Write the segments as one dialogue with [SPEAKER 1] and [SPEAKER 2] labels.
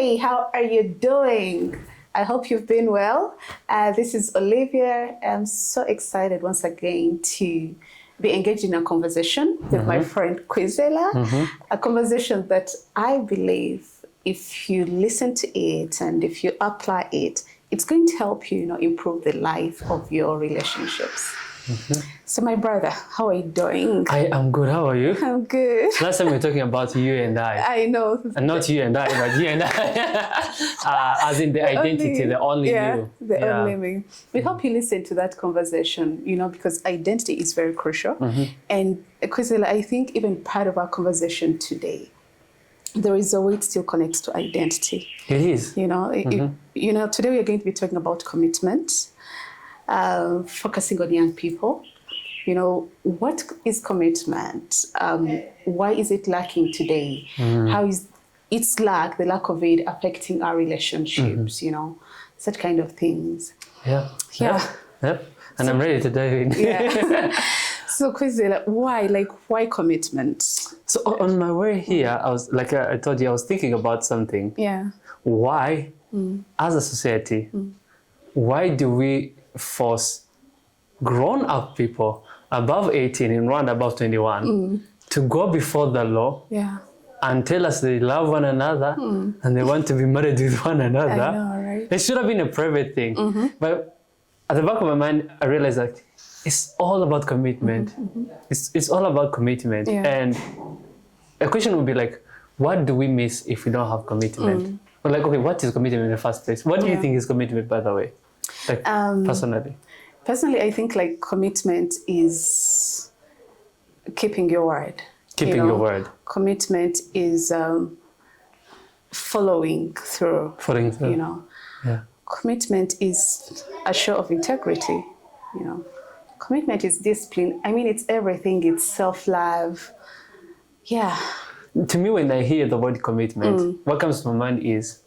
[SPEAKER 1] Hey, how are you doing? I hope you've been well. This is Olivia. I'm so excited once again to be engaged in a conversation with my friend Kwizera, a conversation that I believe if you listen to it and if you apply it, it's going to help you, improve the life of your relationships. So my brother, how are you doing?
[SPEAKER 2] I am good. How are you?
[SPEAKER 1] I'm good.
[SPEAKER 2] Last time we were talking about you and I.
[SPEAKER 1] I know.
[SPEAKER 2] And not you and I, but you and I. As in the identity, the only you.
[SPEAKER 1] The only me. We hope you listen to that conversation, because identity is very crucial. And Kwizera, I think even part of our conversation today, there is a way it still connects to identity.
[SPEAKER 2] It is.
[SPEAKER 1] Today we are going to be talking about commitment. Focusing on young people, what is commitment? Why is it lacking today? How is its lack, the lack of it, affecting our relationships? Such kind of things.
[SPEAKER 2] Yeah. And I'm ready to dive in.
[SPEAKER 1] So Kwizera, why commitment?
[SPEAKER 2] So on my way here, I was I told you, I was thinking about something.
[SPEAKER 1] Yeah.
[SPEAKER 2] Why, as a society, why do we force grown-up people above 18 and round above 21 to go before the law and tell us they love one another and they want to be married with one another?
[SPEAKER 1] I know, right?
[SPEAKER 2] It should have been a private thing. But at the back of my mind, I realized that it's all about commitment. It's all about commitment. And a question would be like, what do we miss if we don't have commitment? Or okay, what is commitment in the first place? What do you think is commitment, by the way? Personally,
[SPEAKER 1] I think commitment is keeping your word.
[SPEAKER 2] Keeping your word.
[SPEAKER 1] Commitment is following through. Commitment is a show of integrity. Commitment is discipline. I mean, it's everything. It's self-love. Yeah.
[SPEAKER 2] To me, when I hear the word commitment, what comes to my mind is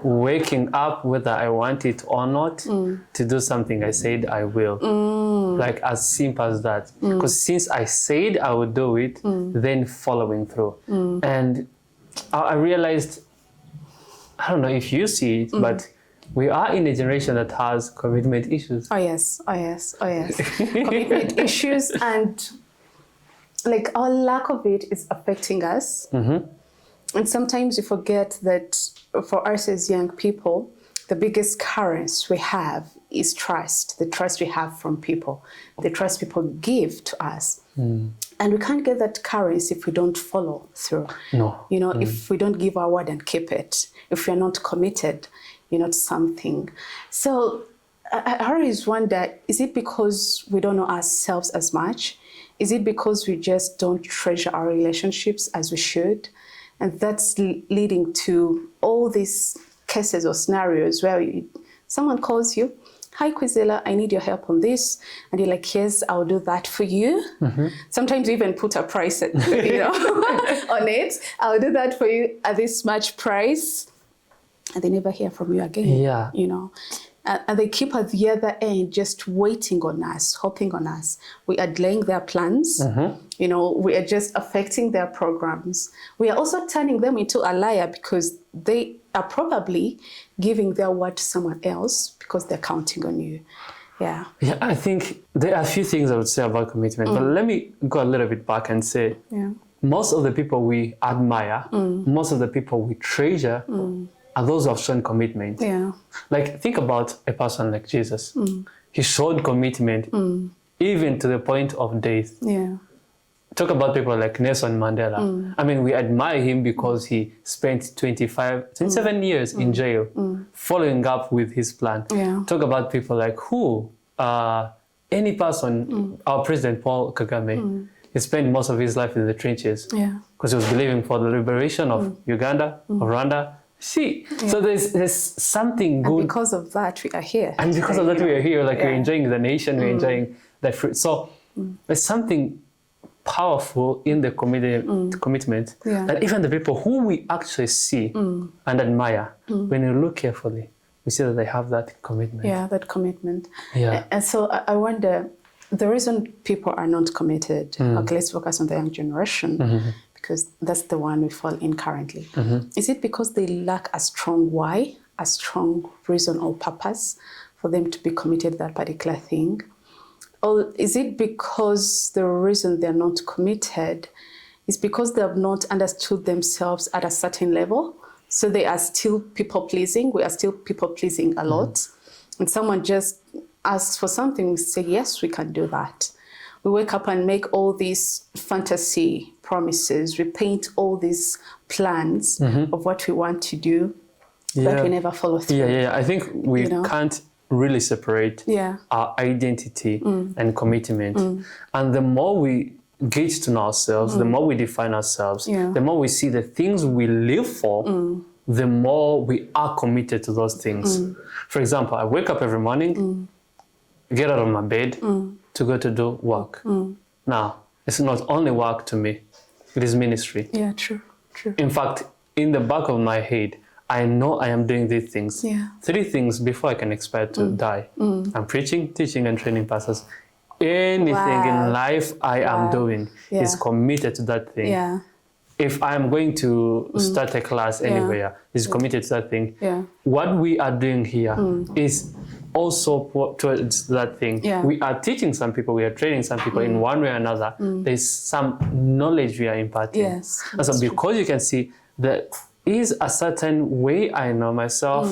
[SPEAKER 2] waking up, whether I want it or not, to do something I said I will. Like as simple as that. Because since I said I would do it, then following through. And I realized, I don't know if you see it, but we are in a generation that has commitment issues.
[SPEAKER 1] Oh yes. Commitment issues, and our lack of it is affecting us. And sometimes we forget that for us as young people, the biggest currency we have is trust, the trust we have from people, the trust people give to us. And we can't get that currency if we don't follow through.
[SPEAKER 2] No.
[SPEAKER 1] If we don't give our word and keep it, if we're not committed, to something. So I always wonder, is it because we don't know ourselves as much? Is it because we just don't treasure our relationships as we should? And that's leading to all these cases or scenarios where someone calls you, "Hi, Kwizera, I need your help on this." And you're like, "Yes, I'll do that for you." Sometimes you even put a price on it. "I'll do that for you at this much price." And they never hear from you again. And they keep at the other end just waiting on us, hoping on us. We are delaying their plans. We are just affecting their programs. We are also turning them into a liar because they are probably giving their word to someone else because they're counting on you. Yeah,
[SPEAKER 2] I think there are a few things I would say about commitment, but let me go a little bit back and say, most of the people we admire, most of the people we treasure, are those who have shown commitment. Think about a person like Jesus. He showed commitment even to the point of death. Talk about people like Nelson Mandela. I mean, we admire him because he spent 27 years in jail following up with his plan. Talk about people like any person, our President Paul Kagame, he spent most of his life in the trenches because he was believing for the liberation of Uganda, of Rwanda. So there's something good.
[SPEAKER 1] And because of that, we are here.
[SPEAKER 2] And because of that, we are here. We're enjoying the nation, we're enjoying that fruit. So there's something powerful in the commitment that even the people who we actually see and admire, when you look carefully, we see that they have that commitment.
[SPEAKER 1] That commitment. And so I wonder, the reason people are not committed, okay, let's focus on the young generation, because that's the one we fall in currently. Is it because they lack a strong why, a strong reason or purpose for them to be committed to that particular thing? Or is it because the reason they're not committed is because they have not understood themselves at a certain level? So they are still people-pleasing. We are still people-pleasing a lot. And someone just asks for something, we say, yes, we can do that. We wake up and make all these fantasy promises. We paint all these plans of what we want to do, but we never follow through.
[SPEAKER 2] Yeah. I think we can't really separate our identity and commitment. And the more we get to know ourselves, the more we define ourselves, the more we see the things we live for, the more we are committed to those things. For example, I wake up every morning, get out of my bed to go to do work. Now, it's not only work to me, it is ministry.
[SPEAKER 1] Yeah, true.
[SPEAKER 2] In fact, in the back of my head, I know I am doing these things. 3 things before I can expect to die. I'm preaching, teaching, and training pastors. Anything in life I am doing is committed to that thing. If I'm going to start a class anywhere, is committed to that thing. What we are doing here is also towards that thing. We are teaching some people, we are training some people in one way or another. There's some knowledge we are imparting. And so because you can see that is a certain way I know myself,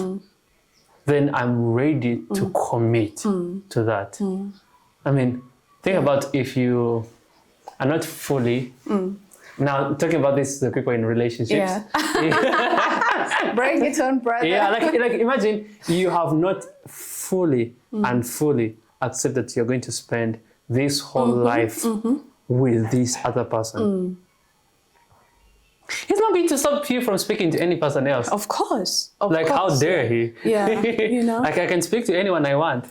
[SPEAKER 2] then I'm ready to commit to that. I mean, think about if you are not fully, now talking about this, the people in relationships.
[SPEAKER 1] Bring it on, brother.
[SPEAKER 2] Like imagine you have not fully and fully accepted that you're going to spend this whole life with this other person. He's not going to stop you from speaking to any person else.
[SPEAKER 1] Of course.
[SPEAKER 2] How dare he?
[SPEAKER 1] Like
[SPEAKER 2] I can speak to anyone I want.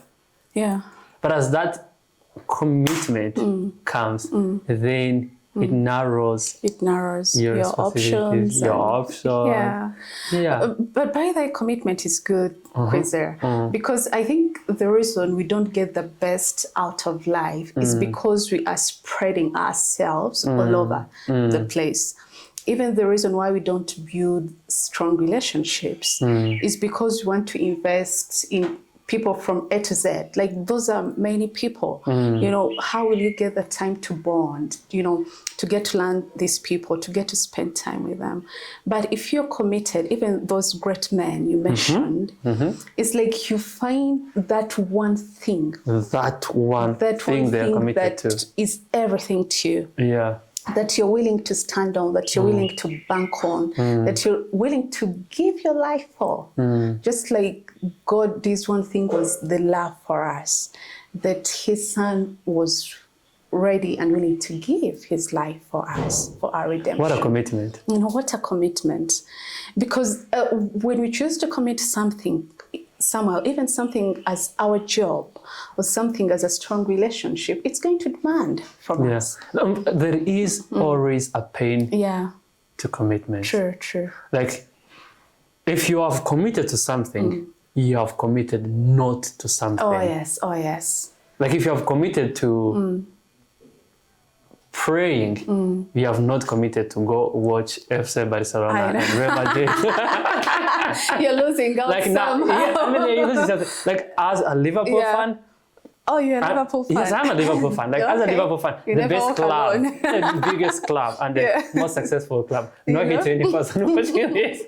[SPEAKER 2] But as that commitment comes, then it narrows your
[SPEAKER 1] options. But by that commitment is good, Kwizera, because I think the reason we don't get the best out of life is because we are spreading ourselves all over the place. Even the reason why we don't build strong relationships is because we want to invest in people from A to Z. Like, those are many people. You know, how will you get the time to bond, you know, to get to learn these people, to get to spend time with them? But if you're committed, even those great men you mentioned, it's like you find that one thing.
[SPEAKER 2] That one thing they're committed to.
[SPEAKER 1] Is everything to you. That you're willing to stand on, that you're willing to bank on, that you're willing to give your life for. Just like God, this one thing was the love for us, that his son was ready and willing to give his life for us, for our redemption.
[SPEAKER 2] What a commitment.
[SPEAKER 1] You know, what a commitment. Because when we choose to commit something, somehow, even something as our job or something as a strong relationship, it's going to demand from us.
[SPEAKER 2] There is always a pain to commitment.
[SPEAKER 1] True.
[SPEAKER 2] Like, if you have committed to something, you have committed not to something.
[SPEAKER 1] Oh yes.
[SPEAKER 2] Like, if you have committed to praying, you have not committed to go watch FC Barcelona and Real Madrid.
[SPEAKER 1] You're losing out somehow.
[SPEAKER 2] You're losing something. Like, as a Liverpool fan.
[SPEAKER 1] Oh, you're a Liverpool fan.
[SPEAKER 2] Yes, I'm a Liverpool fan. Like, as a Liverpool fan, the best club, the biggest club, and the most successful club. Not hate any person watching this.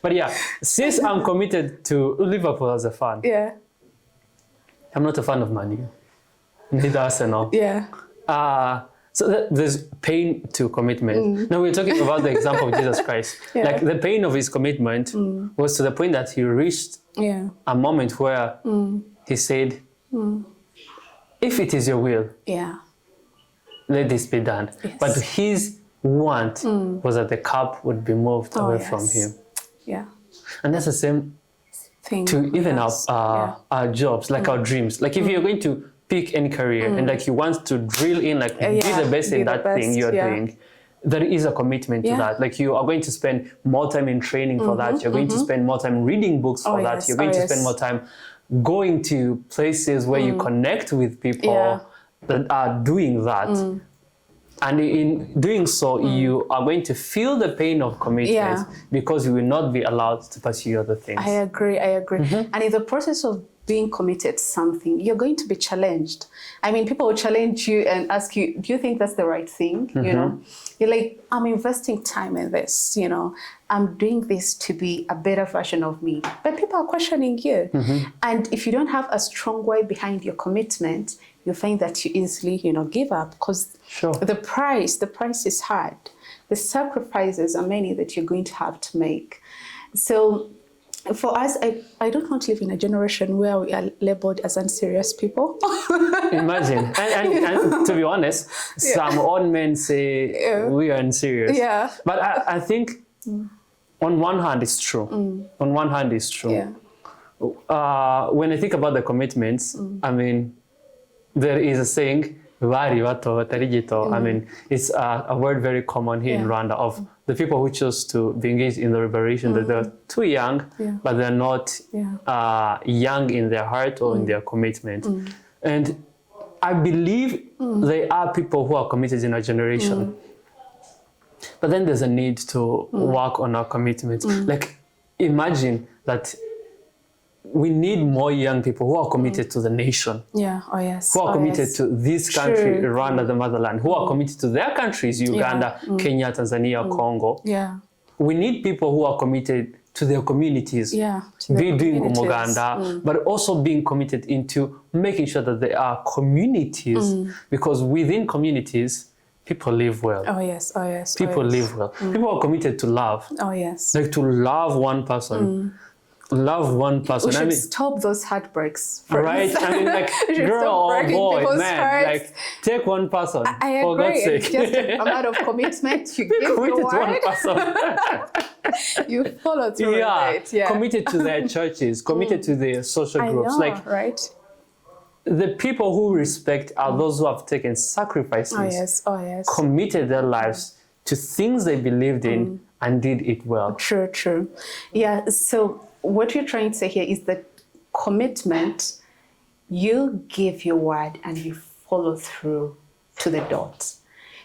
[SPEAKER 2] But since I'm committed to Liverpool as a fan, I'm not a fan of Man U. Neither Arsenal. So there's pain to commitment. Now we're talking about the example of Jesus Christ. Like, the pain of his commitment was to the point that he reached a moment where he said, if it is your will, let this be done. But his want was that the cup would be moved away from him. And that's the same thing to even our jobs, like our dreams. Like, if you're going to pick any career and like you want to drill in, like be the best in that thing you're doing, there is a commitment to that. Like, you are going to spend more time in training for that. You're going to spend more time reading books for that. You're going to spend more time going to places where you connect with people that are doing that. And in doing so, you are going to feel the pain of commitment because you will not be allowed to pursue other things.
[SPEAKER 1] I agree. And in the process of being committed to something, you're going to be challenged. I mean, people will challenge you and ask you, do you think that's the right thing? You know, you're like, I'm investing time in this, you know, I'm doing this to be a better version of me. But people are questioning you. And if you don't have a strong why behind your commitment, you find that you easily, you know, give up because the price is hard. The sacrifices are many that you're going to have to make. So for us, I don't want to live in a generation where we are labeled as unserious people.
[SPEAKER 2] Imagine. And to be honest, some old men say we are unserious.
[SPEAKER 1] Yeah.
[SPEAKER 2] But I think on one hand it's true. On one hand it's true.
[SPEAKER 1] Yeah.
[SPEAKER 2] When I think about the commitments, I mean, there is a saying, I mean, it's a word very common here in Rwanda of the people who chose to be engaged in the liberation, that they're too young, but they're not young in their heart or in their commitment. And I believe there are people who are committed in our generation. But then there's a need to work on our commitments. Like, imagine that we need more young people who are committed to the nation.
[SPEAKER 1] Yeah,
[SPEAKER 2] who are committed to this country, Rwanda, the motherland, who are committed to their countries, Uganda, Kenya, Tanzania, Congo.
[SPEAKER 1] Yeah.
[SPEAKER 2] We need people who are committed to their communities.
[SPEAKER 1] Yeah.
[SPEAKER 2] Be doing umuganda, but also being committed into making sure that there are communities, because within communities, people live well. People live well. People are committed to love. Like to love one person. Love one person.
[SPEAKER 1] We should stop those heartbreaks.
[SPEAKER 2] Right? I mean, like, girl or boy, man, like, take one person.
[SPEAKER 1] I
[SPEAKER 2] for
[SPEAKER 1] agree.
[SPEAKER 2] God's sake.
[SPEAKER 1] It's just a matter of commitment. You give your
[SPEAKER 2] to one
[SPEAKER 1] word.
[SPEAKER 2] person.
[SPEAKER 1] You follow through with it.
[SPEAKER 2] Committed to their churches, committed to their social groups.
[SPEAKER 1] Like, right?
[SPEAKER 2] The people who respect are those who have taken sacrifices, committed their lives to things they believed in and did it well.
[SPEAKER 1] True. Yeah, so what you're trying to say here is that commitment, you give your word and you follow through to the dot.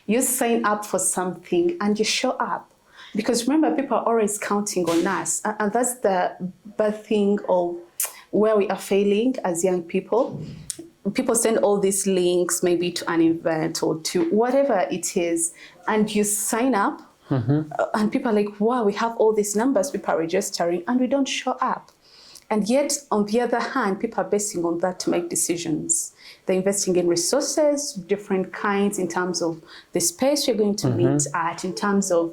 [SPEAKER 1] You sign up for something and you show up. Because remember, people are always counting on us. And that's the bad thing of where we are failing as young people. People send all these links maybe to an event or to whatever it is, and you sign up. And people are like, wow, we have all these numbers, people are registering, and we don't show up. And yet, on the other hand, people are basing on that to make decisions. They're investing in resources, different kinds, in terms of the space you're going to meet at, in terms of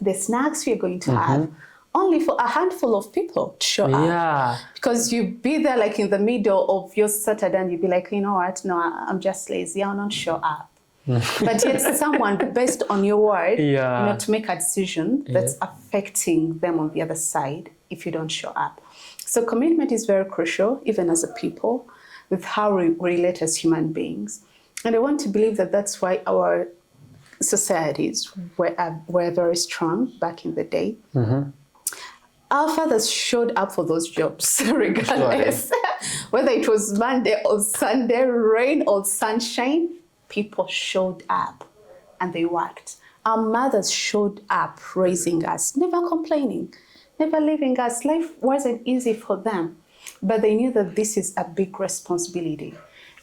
[SPEAKER 1] the snacks you're going to have, only for a handful of people to show up. Because you be there like in the middle of your Saturday and you'd be like, you know what, no, I'm just lazy, I'll not show up. But yet someone, based on your word, you know, to make a decision that's affecting them on the other side if you don't show up. So commitment is very crucial, even as a people, with how we relate as human beings. And I want to believe that that's why our societies were very strong back in the day. Our fathers showed up for those jobs regardless. Whether it was Monday or Sunday, rain or sunshine, people showed up and they worked. Our mothers showed up raising us, never complaining, never leaving us. Life wasn't easy for them, but they knew that this is a big responsibility.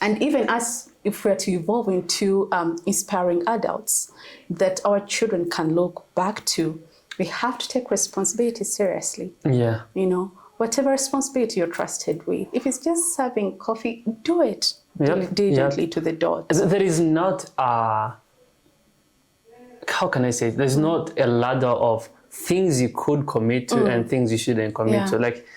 [SPEAKER 1] And even us, if we're to evolve into inspiring adults that our children can look back to, we have to take responsibility seriously. You know, whatever responsibility you're trusted with, if it's just serving coffee, do it diligently to the dot.
[SPEAKER 2] There is not a, how can I say it? There's not a ladder of things you could commit to and things you shouldn't commit to. Like,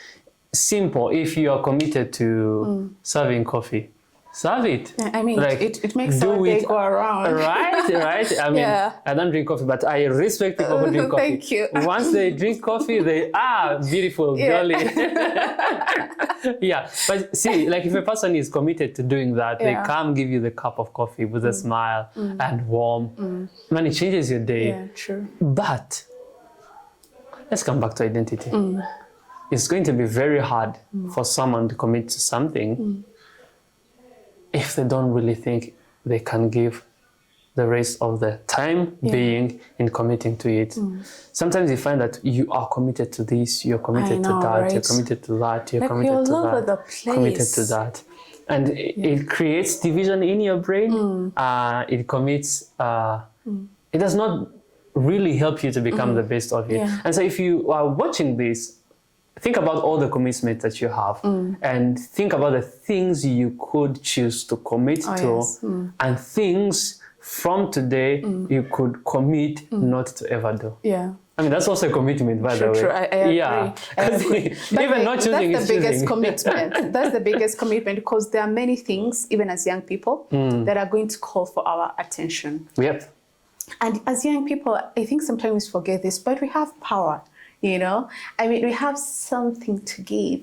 [SPEAKER 2] simple, if you are committed to serving coffee, serve it.
[SPEAKER 1] I mean,
[SPEAKER 2] like,
[SPEAKER 1] it makes our day go around.
[SPEAKER 2] Right? I mean, I don't drink coffee, but I respect people who drink coffee.
[SPEAKER 1] Thank you.
[SPEAKER 2] Once they drink coffee, they are beautiful, girly. But see, like if a person is committed to doing that, they come give you the cup of coffee with a smile and warm. Man, it changes your day.
[SPEAKER 1] Yeah, true.
[SPEAKER 2] But let's come back to identity. It's going to be very hard for someone to commit to something if they don't really think they can give the rest of the time being in committing to it. Sometimes you find that you are committed to this, you're committed to that,
[SPEAKER 1] right?
[SPEAKER 2] you're committed to that, you're
[SPEAKER 1] Like
[SPEAKER 2] committed
[SPEAKER 1] you're
[SPEAKER 2] to
[SPEAKER 1] all over
[SPEAKER 2] that,
[SPEAKER 1] the place.
[SPEAKER 2] committed to that. And it creates division in your brain. It commits, it does not really help you to become the best of it. And so if you are watching this, think about all the commitments that you have and think about the things you could choose to commit to and things from today you could commit not to ever do.
[SPEAKER 1] Yeah.
[SPEAKER 2] I mean, that's also a commitment, by the way.
[SPEAKER 1] True. I agree.
[SPEAKER 2] Yeah.
[SPEAKER 1] I agree.
[SPEAKER 2] Even not choosing
[SPEAKER 1] that's
[SPEAKER 2] is
[SPEAKER 1] the biggest
[SPEAKER 2] choosing.
[SPEAKER 1] commitment. That's the biggest commitment because there are many things, even as young people, that are going to call for our attention.
[SPEAKER 2] Yep.
[SPEAKER 1] And as young people, I think sometimes we forget this, but we have power, you know? I mean, we have something to give.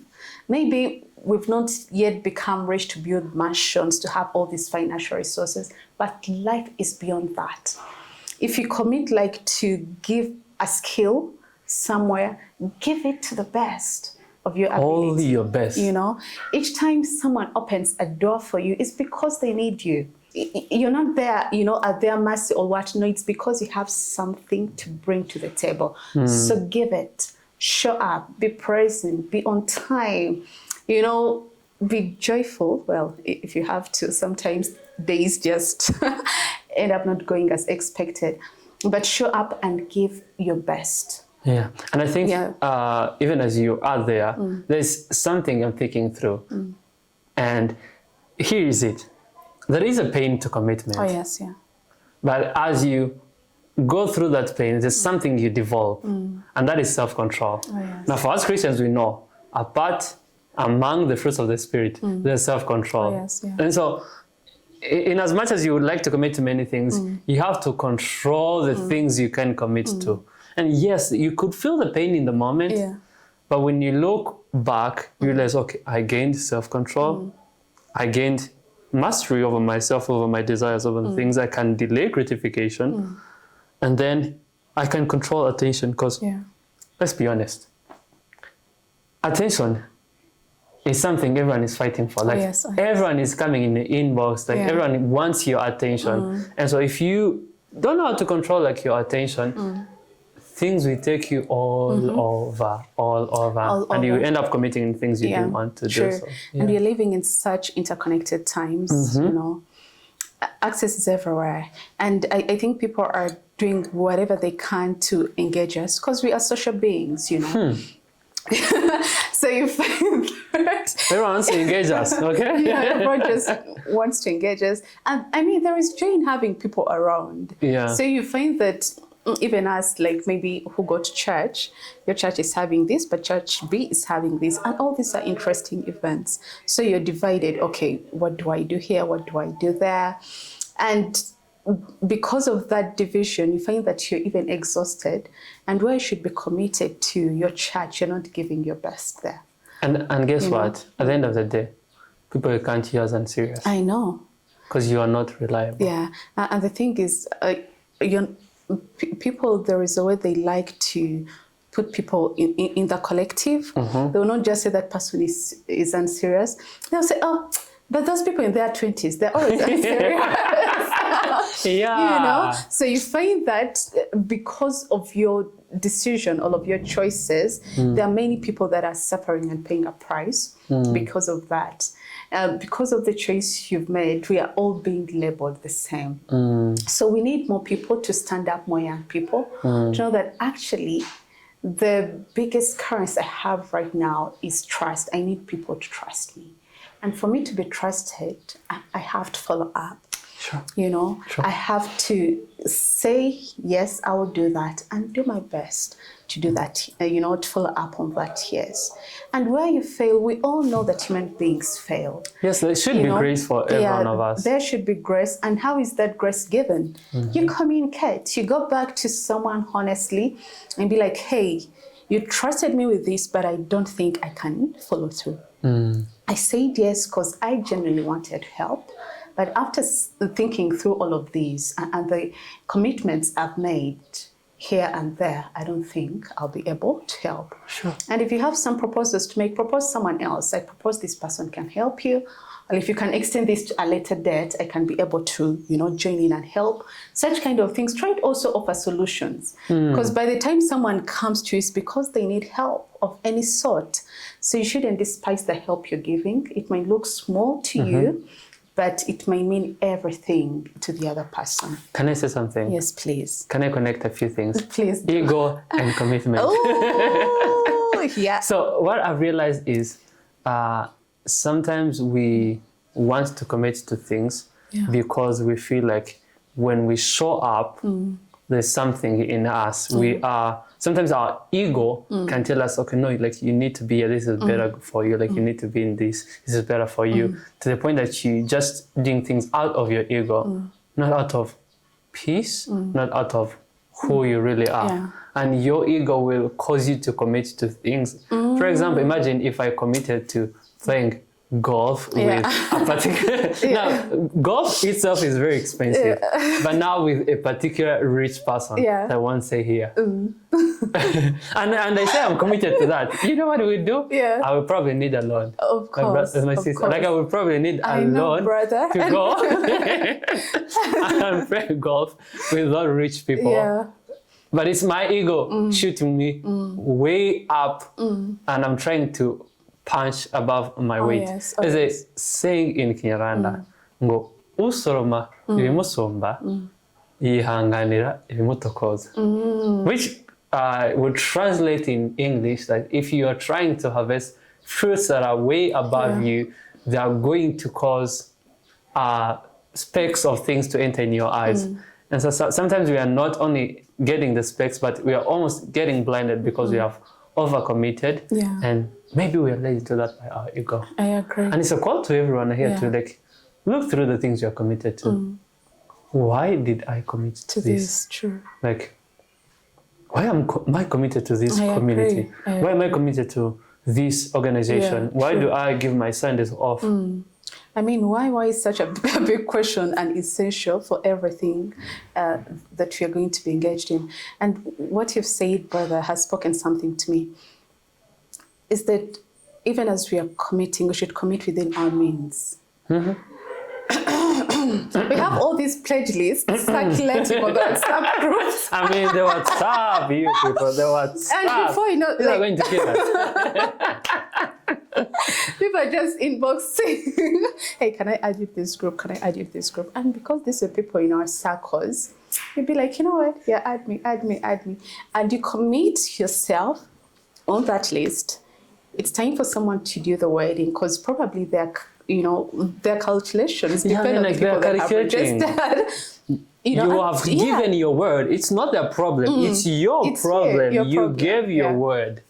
[SPEAKER 1] Maybe we've not yet become rich to build mansions, to have all these financial resources, but life is beyond that. If you commit like to give a skill somewhere, give it to the best of your ability.
[SPEAKER 2] Only your best.
[SPEAKER 1] You know, each time someone opens a door for you, it's because they need you. You're not there, you know, at their mercy or what. No, it's because you have something to bring to the table. So give it, show up, be present, be on time, you know, be joyful. Well, if you have to, sometimes days just end up not going as expected. But show up and give your best.
[SPEAKER 2] Yeah, and I think even as you are there, there's something I'm thinking through. And here is it. There is a pain to commitment.
[SPEAKER 1] Oh, yes, yeah.
[SPEAKER 2] But as you go through that pain, there's something you develop, and that is self-control.
[SPEAKER 1] Oh, yes.
[SPEAKER 2] Now, for us Christians, we know, among the fruits of the Spirit, there's self-control.
[SPEAKER 1] Oh, yes, yeah.
[SPEAKER 2] And so, in as much as you would like to commit to many things, you have to control the things you can commit to. And yes, you could feel the pain in the moment, but when you look back, you realize, okay, I gained self-control, I gained mastery over myself, over my desires, over the things. I can delay gratification, and then I can control attention, because let's be honest, attention is something everyone is fighting for. Like everyone is coming in the inbox, like everyone wants your attention. And so if you don't know how to control like your attention, things will take you all over, and you end up committing in things you didn't want to do. So,
[SPEAKER 1] and we're living in such interconnected times, you know. Access is everywhere. And I think people are doing whatever they can to engage us because we are social beings, you know. So you find that
[SPEAKER 2] everyone wants to engage us, okay?
[SPEAKER 1] Everyone just wants to engage us. And I mean, there is joy in having people around. So you find that even us, like maybe who go to church, your church is having this, but church B is having this, and all these are interesting events. So you're divided. Okay, what do I do here? What do I do there? And because of that division, you find that you're even exhausted, and where you should be committed to your church, you're not giving your best there.
[SPEAKER 2] And guess what? At the end of the day, people can't hear us unserious.
[SPEAKER 1] I know.
[SPEAKER 2] Because you are not reliable.
[SPEAKER 1] Yeah, and the thing is, people, there is a way they like to put people in the collective. They will not just say that person is unserious. They'll say, oh, but those people in their 20s, they're always unserious. You know? So you find that because of your decision, all of your choices, there are many people that are suffering and paying a price because of that. Because of the choice you've made, we are all being labeled the same. So we need more people to stand up, more young people, to know that actually the biggest currency I have right now is trust. I need people to trust me. And for me to be trusted, I have to follow up. You know, I have to say, yes, I will do that, and do my best to do that, you know, to follow up on that, yes. And where you fail, we all know that human beings fail.
[SPEAKER 2] Yes, there should be grace for every one of us.
[SPEAKER 1] There should be grace. And how is that grace given? You communicate. You go back to someone honestly and be like, hey, you trusted me with this, but I don't think I can follow through. I said yes because I genuinely wanted help. But after thinking through all of these and the commitments I've made, here and there, I don't think I'll be able to help.
[SPEAKER 2] Sure.
[SPEAKER 1] And if you have some proposals to make, propose someone else. I propose this person can help you. Or if you can extend this to a later date, I can be able to, join in and help. Such kind of things. Try to also offer solutions. Because by the time someone comes to you, it's because they need help of any sort. So you shouldn't despise the help you're giving. It might look small to you, but it may mean everything to the other person.
[SPEAKER 2] Can I say something?
[SPEAKER 1] Yes, please.
[SPEAKER 2] Can I connect a few things?
[SPEAKER 1] Please.
[SPEAKER 2] Ego and commitment.
[SPEAKER 1] Oh, yeah.
[SPEAKER 2] So what I've realized is sometimes we want to commit to things because we feel like when we show up, there's something in us. We are, sometimes our ego can tell us, okay, no, like you need to be here, this is better for you, like you need to be in this is better for you, to the point that you just doing things out of your ego, not out of peace, not out of who you really are.
[SPEAKER 1] Yeah.
[SPEAKER 2] And your ego will cause you to commit to things. For example, imagine if I committed to playing golf with a particular... Now, golf itself is very expensive, but now with a particular rich person, I won't say here. And I say I'm committed to that. You know what we do?
[SPEAKER 1] Yeah.
[SPEAKER 2] I will probably need a loan.
[SPEAKER 1] Of course.
[SPEAKER 2] My sister.
[SPEAKER 1] Course.
[SPEAKER 2] Like I will probably need a loan
[SPEAKER 1] brother.
[SPEAKER 2] to go and play golf with those rich people.
[SPEAKER 1] Yeah.
[SPEAKER 2] But it's my ego shooting me way up, and I'm trying to punch above my weight.
[SPEAKER 1] Yes.
[SPEAKER 2] There's a saying in Kinyarwanda, ngo usoroma ibimusumba yihanganira ibimutokoza, which would translate in English that if you are trying to harvest fruits that are way above you, they are going to cause specks of things to enter in your eyes. And so sometimes we are not only getting the specks, but we are almost getting blinded because we have overcommitted, and maybe we are led to that by our ego.
[SPEAKER 1] I agree.
[SPEAKER 2] And it's a call to everyone here to like look through the things you're committed to. Why did I commit to this?
[SPEAKER 1] True.
[SPEAKER 2] Like, why am I committed to this community? Why am I committed to this organization? Why do I give my Sundays off?
[SPEAKER 1] I mean, why is such a big question and essential for everything that we are going to be engaged in? And what you've said, brother, has spoken something to me, is that even as we are committing, we should commit within our means. We have all these pledge lists circulating on the WhatsApp groups.
[SPEAKER 2] I mean, the WhatsApp, you people, the WhatsApp.
[SPEAKER 1] And before you know,
[SPEAKER 2] they're going to kill us.
[SPEAKER 1] People are just inboxing, hey, can I add you to this group? Can I add you to this group? And because these are people in our circles, you'd be like, you know what? Yeah, add me. And you commit yourself on that list. It's time for someone to do the wedding, because probably their calculations depend on the people that have registered. You
[SPEAKER 2] have given your word. It's not their problem. It's your problem. You gave your word.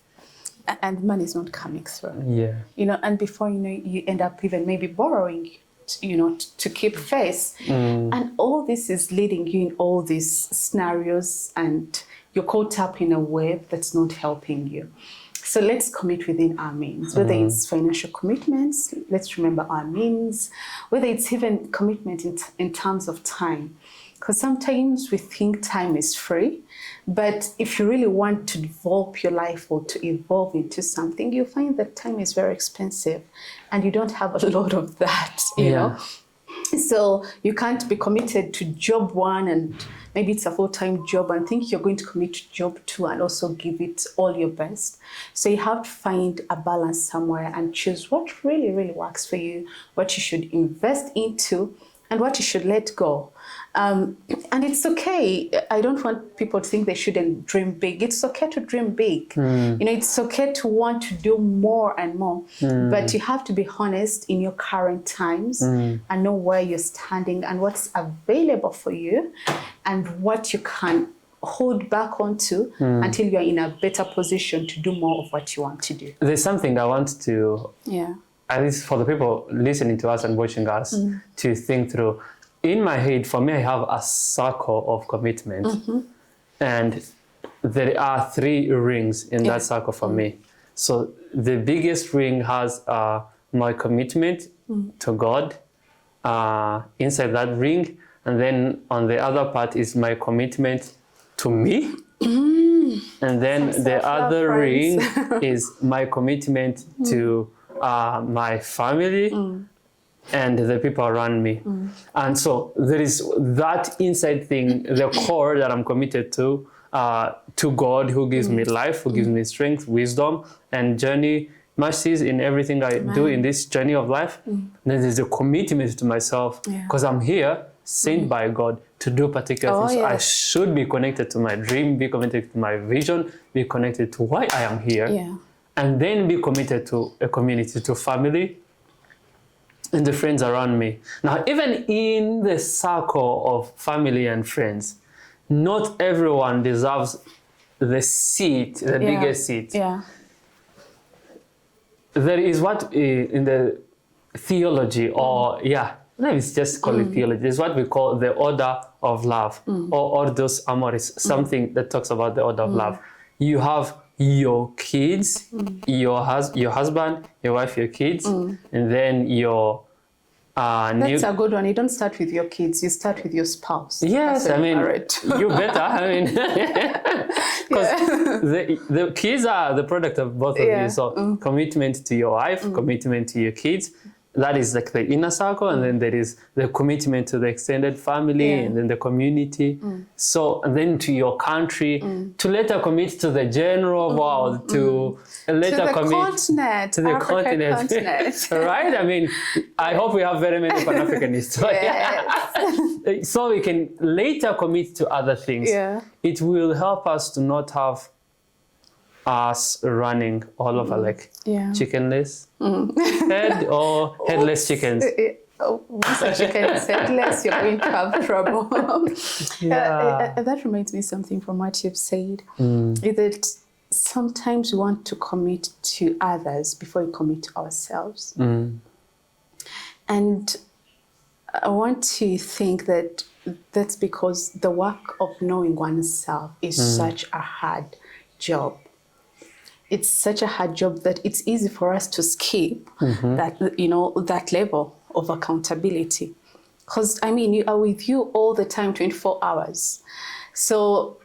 [SPEAKER 1] And money is not coming through.
[SPEAKER 2] Yeah.
[SPEAKER 1] And before you end up even maybe borrowing, to keep face. And all this is leading you in all these scenarios, and you're caught up in a web that's not helping you. So let's commit within our means, whether it's financial commitments, let's remember our means, whether it's even commitment in terms of time. Because sometimes we think time is free, but if you really want to develop your life or to evolve into something, you'll find that time is very expensive and you don't have a lot of that, you know. So you can't be committed to job one and maybe it's a full-time job and think you're going to commit to job two and also give it all your best. So you have to find a balance somewhere and choose what really, really works for you, what you should invest into and what you should let go. And it's okay. I don't want people to think they shouldn't dream big. It's okay to dream big. It's okay to want to do more and more. But you have to be honest in your current times and know where you're standing and what's available for you and what you can hold back onto until you're in a better position to do more of what you want to do.
[SPEAKER 2] There's something I want to, at least for the people listening to us and watching us, to think through. In my head, for me, I have a circle of commitment. And there are 3 rings in that circle for me. So the biggest ring has my commitment to God inside that ring. And then on the other part is my commitment to me And then
[SPEAKER 1] Some
[SPEAKER 2] the
[SPEAKER 1] self-love
[SPEAKER 2] other ring
[SPEAKER 1] friends.
[SPEAKER 2] is my commitment to my family and the people around me. And so there is that inside thing, the core that I'm committed to God, who gives me life, who gives me strength, wisdom, and journey, mercies in everything I do in this journey of life. Then there's a commitment to myself, because I'm here, sent by God to do particular things. So I should be connected to my dream, be connected to my vision, be connected to why I am here, and then be committed to a community, to family, and the friends around me. Now, even in the circle of family and friends, not everyone deserves the seat, the biggest seat. There is what in the theology, or let's just call it theology. It's what we call the order of love, or Ordos Amoris, something that talks about the order of love. You have your kids, your husband, your wife, your kids, and then your
[SPEAKER 1] That's a good one. You don't start with your kids, you start with your spouse.
[SPEAKER 2] Yes, I mean, you better. I mean, because the kids are the product of both of you. So commitment to your wife, commitment to your kids, that is like the inner circle, and then there is the commitment to the extended family, and then the community. So, and then to your country, to later commit to the general world, to later commit to the continent. Right? I mean, I hope we have very many Pan-Africanists. So we can later commit to other things. It will help us to not have us running all over like chickenless head or headless chickens.
[SPEAKER 1] Once a chicken is headless, you're going to have trouble. That reminds me something from what you've said, is that sometimes we want to commit to others before we commit to ourselves. And I want to think that that's because the work of knowing oneself is such a hard job. It's such a hard job that it's easy for us to skip that, that level of accountability. Because, I mean, you are with you all the time, 24 hours. So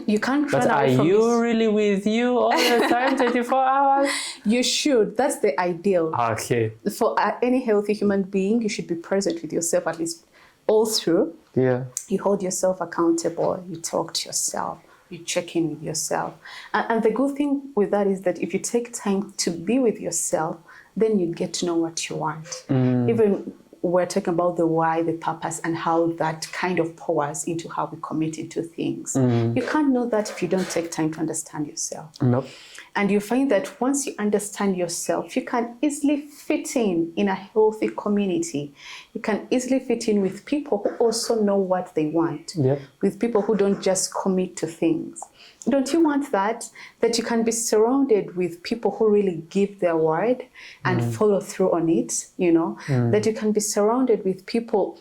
[SPEAKER 1] you can't run away from
[SPEAKER 2] But are you really with you all the time, 24 hours?
[SPEAKER 1] You should. That's the ideal.
[SPEAKER 2] Okay.
[SPEAKER 1] For any healthy human being, you should be present with yourself at least all through. You hold yourself accountable. You talk to yourself. You check in with yourself. And the good thing with that is that if you take time to be with yourself, then you get to know what you want. Even we're talking about the why, the purpose, and how that kind of pours into how we commit into things. You can't know that if you don't take time to understand yourself.
[SPEAKER 2] Nope.
[SPEAKER 1] And you find that once you understand yourself, you can easily fit in a healthy community. You can easily fit in with people who also know what they want, with people who don't just commit to things. Don't you want that? That you can be surrounded with people who really give their word and follow through on it, That you can be surrounded with people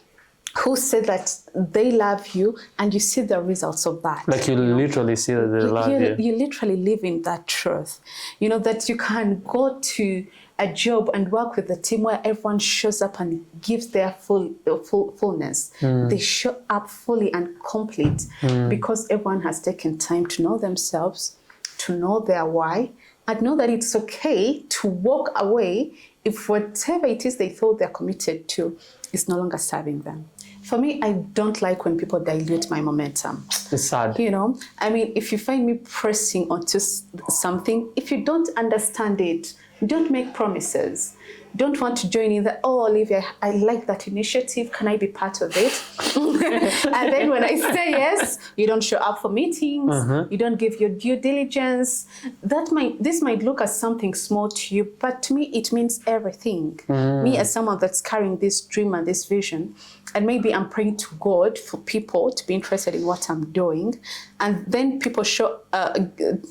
[SPEAKER 1] who say that they love you, and you see the results of that.
[SPEAKER 2] Like you literally see that they love you.
[SPEAKER 1] You literally live in that truth. That you can go to a job and work with a team where everyone shows up and gives their fullness. They show up fully and complete because everyone has taken time to know themselves, to know their why, and know that it's okay to walk away if whatever it is they thought they're committed to is no longer serving them. For me, I don't like when people dilute my momentum.
[SPEAKER 2] It's sad.
[SPEAKER 1] I mean, if you find me pressing onto something, if you don't understand it, don't make promises. Don't want to join in that, Olivia, I like that initiative. Can I be part of it? And then when I say yes, you don't show up for meetings. You don't give your due diligence. This might look as something small to you, but to me, it means everything. Me as someone that's carrying this dream and this vision, and maybe I'm praying to God for people to be interested in what I'm doing, and then people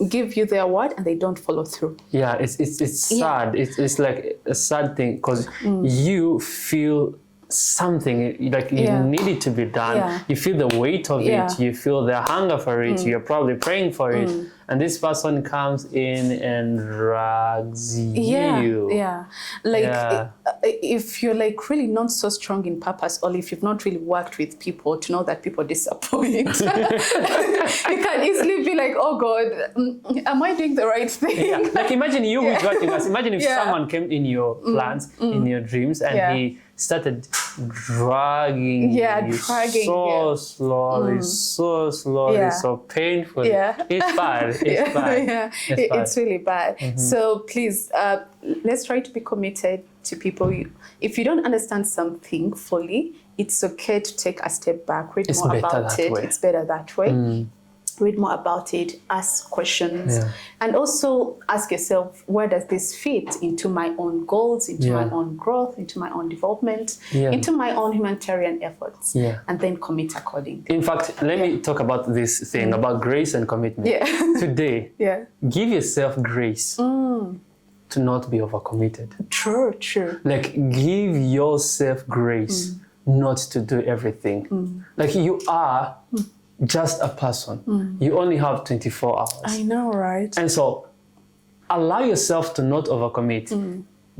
[SPEAKER 1] give you their word and they don't follow through. Yeah,
[SPEAKER 2] it's sad. It's like a sad thing because you feel something like you need it to be done. You feel the weight of it. You feel the hunger for it. You're probably praying for it, and this person comes in and drags
[SPEAKER 1] Yeah,
[SPEAKER 2] you.
[SPEAKER 1] yeah. Like if you're like really not so strong in purpose, or if you've not really worked with people to know that people disappoint, you can easily be like, oh God, am I doing the right thing?
[SPEAKER 2] Yeah. Like imagine you with watching us. Imagine if
[SPEAKER 1] Yeah.
[SPEAKER 2] someone came in your plans, in your dreams, and he started dragging you so slowly, so painfully.
[SPEAKER 1] Yeah.
[SPEAKER 2] It's bad. It's bad.
[SPEAKER 1] Yeah.
[SPEAKER 2] It's bad.
[SPEAKER 1] It's really bad. So please, let's try to be committed to people. If you don't understand something fully, it's okay to take a step back, read more about it. It's better that way. Read more about it, ask questions, and also ask yourself, where does this fit into my own goals, into my own growth, into my own development, into my own humanitarian efforts, and then commit accordingly.
[SPEAKER 2] In fact, let me talk about this thing about grace and commitment. Today, give yourself grace to not be overcommitted.
[SPEAKER 1] True.
[SPEAKER 2] Like, give yourself grace not to do everything. Like, you are just a person. You only have 24 hours.
[SPEAKER 1] I know, right?
[SPEAKER 2] And so allow yourself to not overcommit.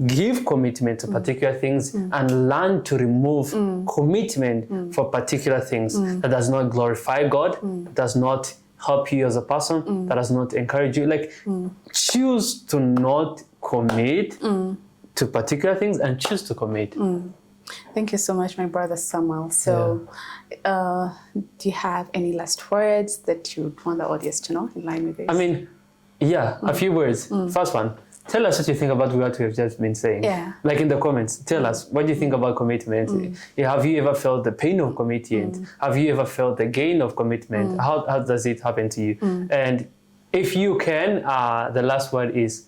[SPEAKER 2] Give commitment to particular things and learn to remove commitment for particular things that does not glorify God, does not help you as a person, that does not encourage you. Like, choose to not commit to particular things and choose to commit.
[SPEAKER 1] Thank you so much, my brother Samuel. So, do you have any last words that you want the audience to know in line with this?
[SPEAKER 2] I mean, a few words. First one, tell us what you think about what we have just been saying. Like in the comments, tell us, what do you think about commitment? Have you ever felt the pain of commitment? Have you ever felt the gain of commitment? How does it happen to you? And if you can, the last word is,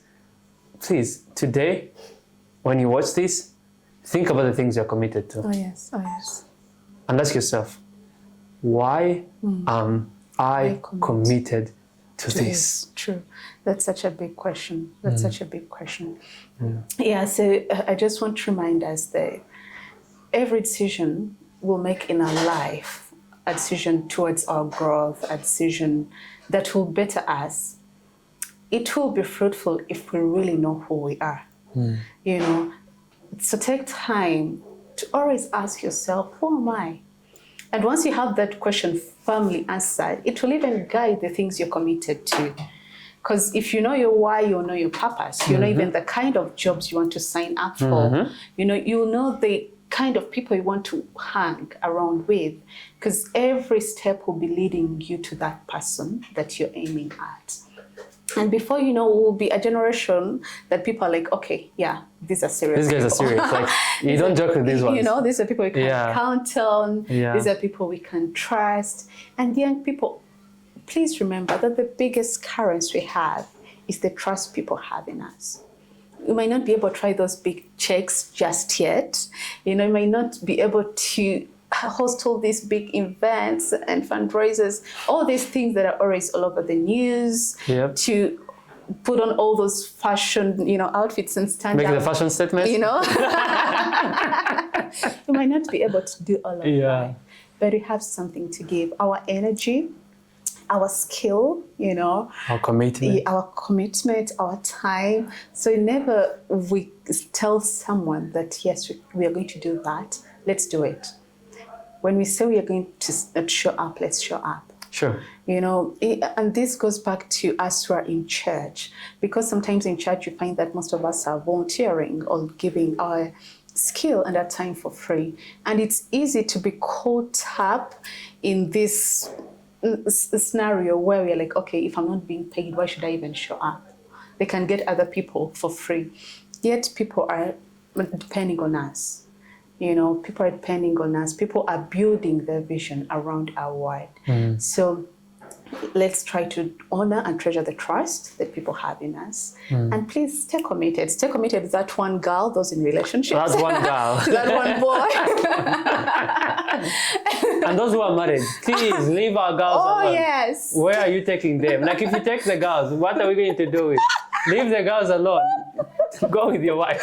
[SPEAKER 2] please, today, when you watch this, think about the things you're committed to.
[SPEAKER 1] Oh yes.
[SPEAKER 2] And ask yourself, why am I committed to this?
[SPEAKER 1] True. That's such a big question. Yeah, so I just want to remind us that every decision we'll make in our life, a decision towards our growth, a decision that will better us, it will be fruitful if we really know who we are. You know, so take time to always ask yourself, who am I? And once you have that question firmly answered, it will even guide the things you're committed to. Because if you know your why, you'll know your purpose. You know even the kind of jobs you want to sign up for. You know, you'll know the kind of people you want to hang around with. Because every step will be leading you to that person that you're aiming at. And before you know, we'll be a generation that people are like, okay, these are serious.
[SPEAKER 2] These guys are serious. Like, you don't joke with these ones.
[SPEAKER 1] You know, these are people we can count on. These are people we can trust. And young people, please remember that the biggest currency we have is the trust people have in us. You might not be able to try those big checks just yet. You know, you might not be able to host all these big events and fundraisers, all these things that are always all over the news, to put on all those fashion, outfits and stand
[SPEAKER 2] Make
[SPEAKER 1] out.
[SPEAKER 2] the fashion statement.
[SPEAKER 1] You might not be able to do all of that, but we have something to give. Our energy, our skill,
[SPEAKER 2] our commitment,
[SPEAKER 1] our time. So whenever we tell someone that, yes, we are going to do that, let's do it. When we say we are going to show up, let's show up.
[SPEAKER 2] Sure.
[SPEAKER 1] And this goes back to us who are in church, because sometimes in church you find that most of us are volunteering or giving our skill and our time for free. And it's easy to be caught up in this scenario where we're like, okay, if I'm not being paid, why should I even show up? They can get other people for free. Yet people are depending on us. People are depending on us. People are building their vision around our word. So let's try to honor and treasure the trust that people have in us. And please stay committed. Stay committed to that one girl, those in relationships.
[SPEAKER 2] That one girl.
[SPEAKER 1] To that one boy.
[SPEAKER 2] And those who are married, please leave our girls alone.
[SPEAKER 1] Oh, yes.
[SPEAKER 2] Where are you taking them? Like, if you take the girls, what are we going to do with? Leave the girls alone. Go with your wife.